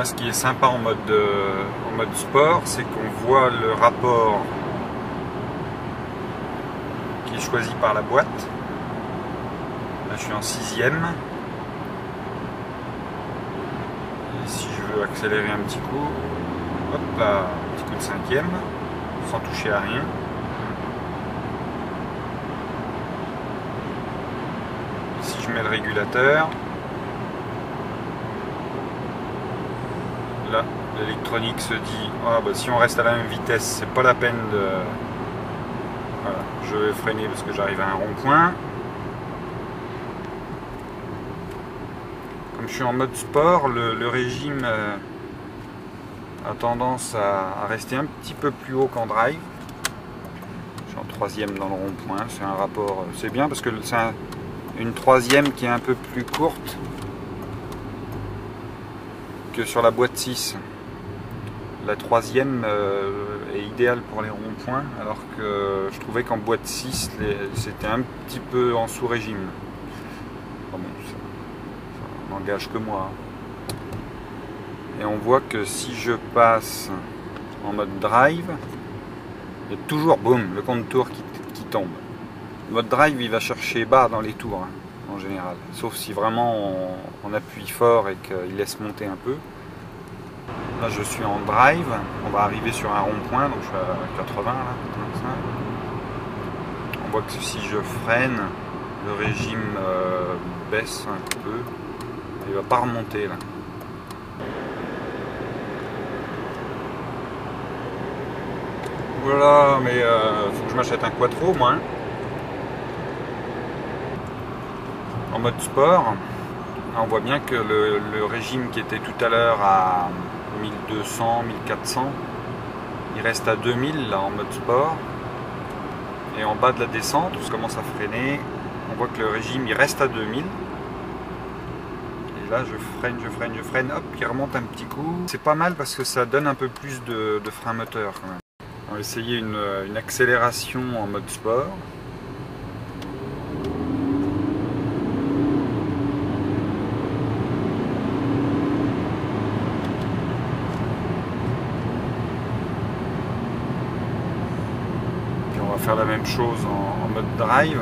Là, ce qui est sympa en mode sport, c'est qu'on voit le rapport qui est choisi par la boîte. Là, je suis en 6e. Et si je veux accélérer un petit coup, hop là, un petit coup de 5e, sans toucher à rien. Si je mets le régulateur, là, l'électronique se dit ah, bah, si on reste à la même vitesse, c'est pas la peine de. Voilà, je vais freiner parce que j'arrive à un rond-point. Comme je suis en mode sport, le régime a tendance à rester un petit peu plus haut qu'en drive. Je suis en 3e dans le rond-point, c'est un rapport, c'est bien parce que c'est une 3e qui est un peu plus courte que sur la boîte 6. La 3e est idéale pour les ronds-points, alors que je trouvais qu'en boîte 6 c'était un petit peu en sous-régime. Enfin bon, ça n'engage que moi. Et on voit que si je passe en mode drive, il y a toujours boum, le compte tour qui tombe. Le mode drive, il va chercher bas dans les tours, hein, en général. Sauf si vraiment on appuie fort et qu'il laisse monter un peu. Là, je suis en drive. On va arriver sur un rond-point, donc je suis à 80 là. 85. On voit que si je freine, le régime baisse un peu. Il va pas remonter là. Voilà, mais faut que je m'achète un quattro moi. En mode sport, on voit bien que le régime qui était tout à l'heure à 1200, 1400, il reste à 2000 là en mode sport. Et en bas de la descente, où ça commence à freiner, on voit que le régime il reste à 2000. Et là je freine, hop, il remonte un petit coup. C'est pas mal parce que ça donne un peu plus de frein moteur quand même. On va essayer une accélération en mode sport. Puis on va faire la même chose en mode drive.